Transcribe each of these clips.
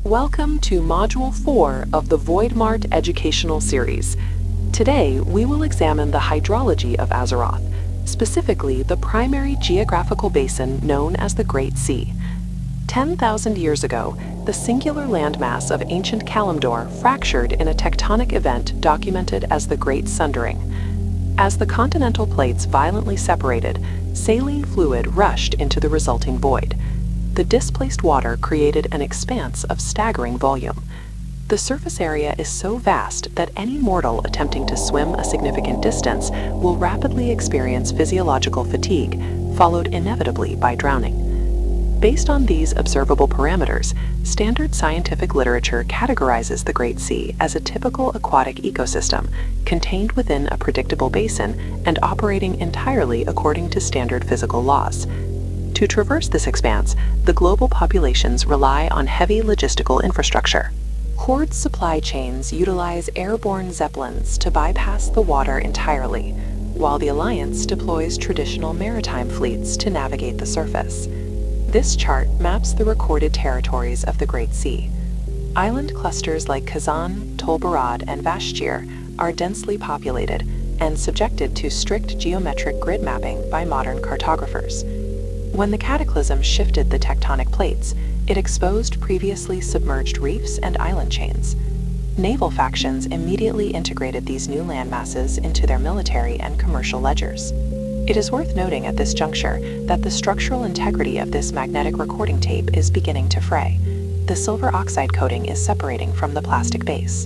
Welcome to Module 4 of the Void-Mart educational series. Today, we will examine the hydrology of Azeroth, specifically the primary geographical basin known as the Great Sea. 10,000 years ago, the singular landmass of ancient Kalimdor fractured in a tectonic event documented as the Great Sundering. As the continental plates violently separated, saline fluid rushed into the resulting void. The displaced water created an expanse of staggering volume. The surface area is so vast that any mortal attempting to swim a significant distance will rapidly experience physiological fatigue, followed inevitably by drowning. Based on these observable parameters, standard scientific literature categorizes the Great Sea as a typical aquatic ecosystem, contained within a predictable basin and operating entirely according to standard physical laws. To traverse this expanse, the global populations rely on heavy logistical infrastructure. Horde supply chains utilize airborne zeppelins to bypass the water entirely, while the Alliance deploys traditional maritime fleets to navigate the surface. This chart maps the recorded territories of the Great Sea. Island clusters like Kazan, Tol Barad, and Vashjir are densely populated and subjected to strict geometric grid mapping by modern cartographers. When the cataclysm shifted the tectonic plates, it exposed previously submerged reefs and island chains. Naval factions immediately integrated these new landmasses into their military and commercial ledgers. It is worth noting at this juncture that the structural integrity of this magnetic recording tape is beginning to fray. The silver oxide coating is separating from the plastic base.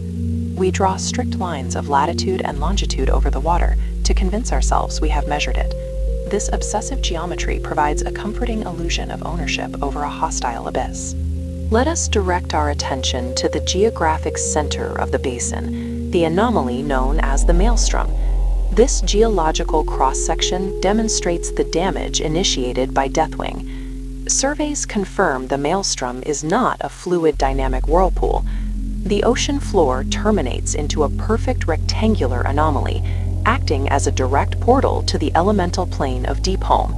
We draw strict lines of latitude and longitude over the water to convince ourselves we have measured it. This obsessive geometry provides a comforting illusion of ownership over a hostile abyss. Let us direct our attention to the geographic center of the basin, the anomaly known as the maelstrom. This geological cross-section demonstrates the damage initiated by Deathwing. Surveys confirm the maelstrom is not a fluid dynamic whirlpool. The ocean floor terminates into a perfect rectangular anomaly, acting as a direct portal to the elemental plane of Deepholm.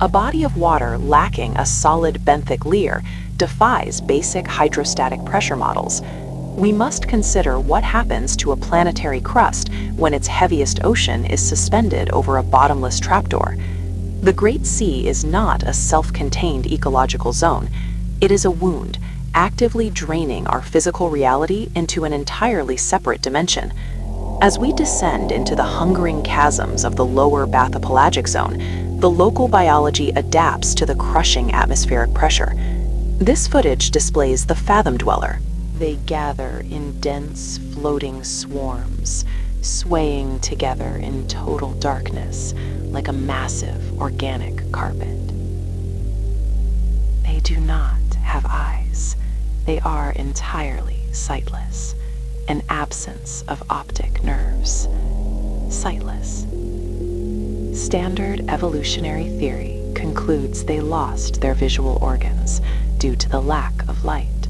A body of water lacking a solid benthic layer defies basic hydrostatic pressure models. We must consider what happens to a planetary crust when its heaviest ocean is suspended over a bottomless trapdoor. The Great Sea is not a self-contained ecological zone. It is a wound, actively draining our physical reality into an entirely separate dimension. As we descend into the hungering chasms of the lower bathypelagic zone, the local biology adapts to the crushing atmospheric pressure. This footage displays the Fathom Dweller. They gather in dense, floating swarms, swaying together in total darkness like a massive organic carpet. They do not have eyes. They are entirely sightless. An absence of optic nerves. Sightless. Standard evolutionary theory concludes they lost their visual organs due to the lack of light.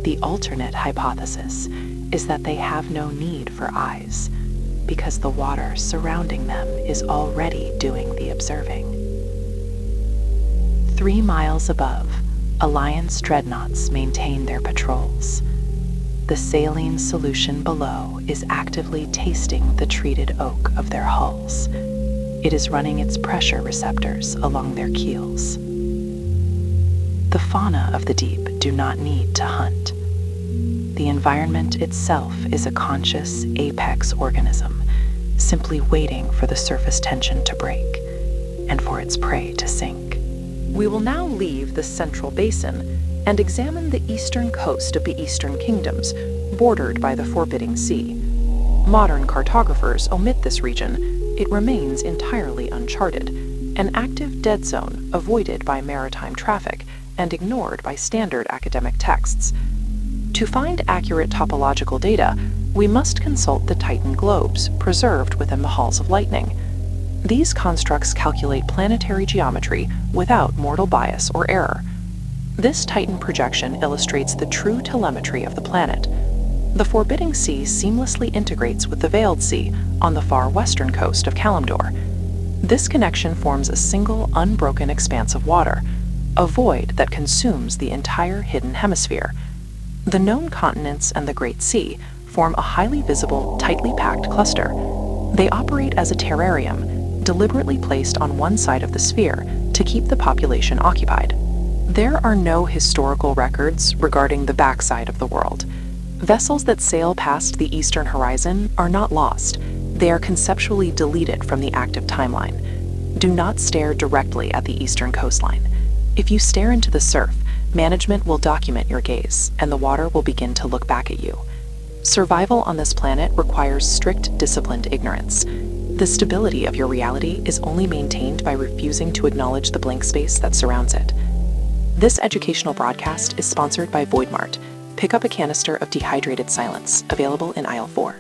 The alternate hypothesis is that they have no need for eyes because the water surrounding them is already doing the observing. 3 miles above, Alliance dreadnoughts maintain their patrols. The saline solution below is actively tasting the treated oak of their hulls. It is running its pressure receptors along their keels. The fauna of the deep do not need to hunt. The environment itself is a conscious apex organism, simply waiting for the surface tension to break and for its prey to sink. We will now leave the central basin and examine the eastern coast of the Eastern Kingdoms, bordered by the Forbidding Sea. Modern cartographers omit this region. It remains entirely uncharted, an active dead zone avoided by maritime traffic and ignored by standard academic texts. To find accurate topological data, we must consult the Titan globes preserved within the Halls of Lightning. These constructs calculate planetary geometry without mortal bias or error. This Titan projection illustrates the true telemetry of the planet. The Forbidding Sea seamlessly integrates with the Veiled Sea on the far western coast of Kalimdor. This connection forms a single, unbroken expanse of water. a void that consumes the entire hidden hemisphere. The known continents and the Great Sea form a highly visible, tightly packed cluster. They operate as a terrarium, deliberately placed on one side of the sphere to keep the population occupied. There are no historical records regarding the backside of the world. Vessels that sail past the eastern horizon are not lost. They are conceptually deleted from the active timeline. Do not stare directly at the eastern coastline. If you stare into the surf, management will document your gaze, and the water will begin to look back at you. Survival on this planet requires strict, disciplined ignorance. The stability of your reality is only maintained by refusing to acknowledge the blank space that surrounds it. This educational broadcast is sponsored by Void-Mart. Pick up a canister of dehydrated silence, available in aisle 4.